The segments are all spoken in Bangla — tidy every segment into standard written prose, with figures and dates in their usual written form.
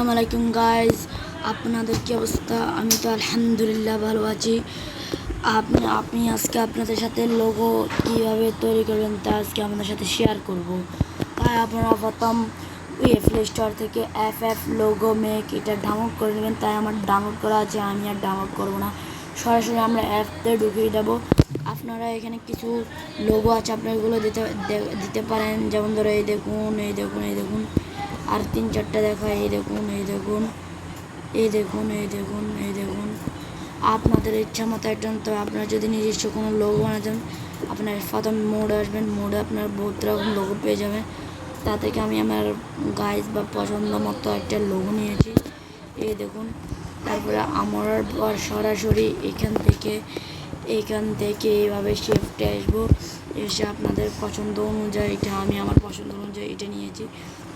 আসসালামু আলাইকুম গাইজ, আপনাদের কি অবস্থা? আমি তো আলহামদুলিল্লাহ ভালো আছি। আপনি আজকে আপনাদের সাথে লোগো কীভাবে তৈরি করবেন তা আজকে আপনাদের সাথে শেয়ার করব। তাই আপনারা প্রথম প্লে স্টোর থেকে FF লোগো মেক এটা ডাউনলোড করে নেবেন। তাই আমার ডাউনলোড করা আছে, আমি আর ডাউনলোড করবো না, সরাসরি আমরা অ্যাপতে ঢুকিয়ে দেবো। আপনারা এখানে কিছু লোগো আছে, আপনারা এগুলো দিতে পারেন। যেমন ধরো এই দেখুন, এই দেখুন, এই দেখুন, আর 3-4টা দেখায়। এই দেখুন, এই দেখুন, এই দেখুন, এই দেখুন, এই দেখুন। আপনাদের ইচ্ছা মতো একটা, তো আপনারা যদি নিজস্ব কোনো লোগো বানাতেন, আপনার প্রথম মোড আসবেন, মোডে আপনার বহুত রকম লোগো পেয়ে যাবেন। তা থেকে আমি আমার গাইজ বা পছন্দ মতো একটা লোগো নিয়েছি, এই দেখুন। তারপরে আমার পর সরাসরি এখান থেকে এইভাবে শেপটে আসবো, এসে আপনাদের পছন্দ অনুযায়ী এটা, আমি আমার পছন্দ অনুযায়ী এটা নিয়েছি।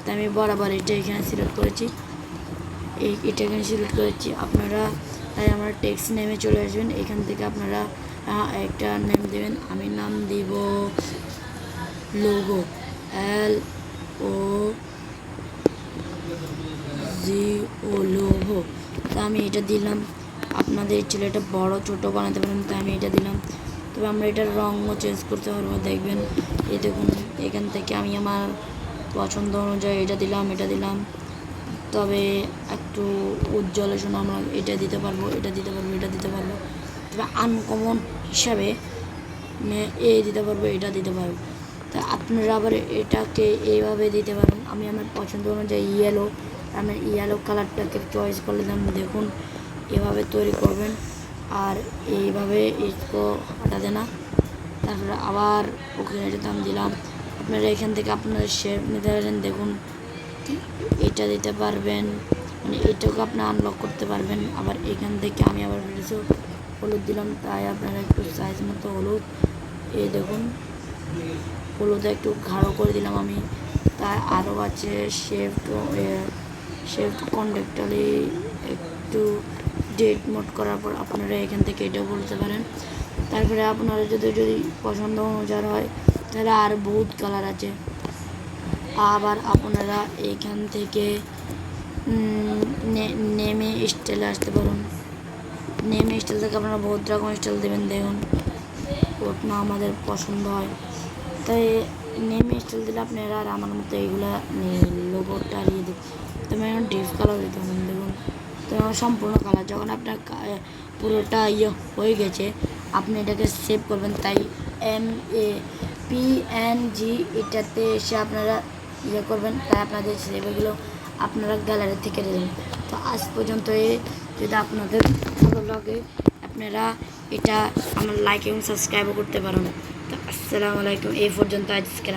তাই আমি বরাবর এটা এখানে সিলেক্ট করেছি, এটা এখানে সিলেক্ট করেছি। আপনারা তাই আমার টেক্সট নেমে চলে আসবেন। এখান থেকে আপনারা একটা নেম দেবেন। আমি নাম দিব লোগো, LOGO, লোগো। তা আমি এটা দিলাম। আপনাদের ছেলে এটা বড় ছোট বানাতে পারেন, তাই আমি এটা দিলাম। তবে আমরা এটার রঙও চেঞ্জ করতে পারবো, দেখবেন। এই দেখুন, এখান থেকে আমি আমার পছন্দ অনুযায়ী এটা দিলাম, এটা দিলাম। তবে একটু উজ্জ্বলের জন্য আমরা এটা দিতে পারবো, এটা দিতে পারবো, এটা দিতে পারবো। তবে আনকমন হিসাবে দিতে পারবো, এটা দিতে পারবো। তা আপনারা আবার এটাকে এইভাবে দিতে পারেন। আমি আমার পছন্দ অনুযায়ী আমি ইয়েলো কালারটাকে চয়েস করে দিলাম। দেখুন, এভাবে তৈরি করবেন, আর এইভাবে একটু হটাতে না। তারপরে আবার ওকে দাম দিলাম। আপনারা এখান থেকে আপনারা শেপ নিতে পারেন। দেখুন, এটা দিতে পারবেন, মানে এটাকে আপনি আনলক করতে পারবেন। আবার এখান থেকে আমি আবার কিছু হলুদ দিলাম, তাই আপনারা একটু সাইজ মতো হলুদ, এই দেখুন, হলুদ একটু গাঢ় করে দিলাম আমি। তাই আরও আছে শেফট কন্ডাক্টালি একটু ডেট মোড করার পর আপনারা এখান থেকে এটাও বলতে পারেন। তারপরে আপনারা যদি পছন্দ অনুযায়ী হয়, তাহলে আর বহুত কালার আছে। আবার আপনারা এইখান থেকে নেমে স্টাইলে আসতে পারেন। নেমে স্টাইল থেকে আপনারা বহুত রকম স্টাইল দেবেন, দেখুন ওটা আমাদের পছন্দ হয়। তাই নেমে স্টাইল দিলে আপনারা আর আমার মতো এইগুলা লোগোটা দিয়ে দেবেন। তো আমি এখন ডিপ কালার দিতে পারেন, দেখুন। তো আমার সম্পূর্ণ কালার যখন আপনার পুরোটা হয়ে গেছে, আপনি এটাকে সেভ করবেন। তাই PNG এটাতে এসে আপনারা করবেন। তাই আপনাদের সেভগুলো আপনারা গ্যালারি থেকে দেবেন। তো আজ পর্যন্ত যদি আপনাদের ভালো লাগে, আপনারা এটা আমার লাইক এবং সাবস্ক্রাইবও করতে পারেন। তো আসসালামু আলাইকুম। এই পর্যন্ত আজকে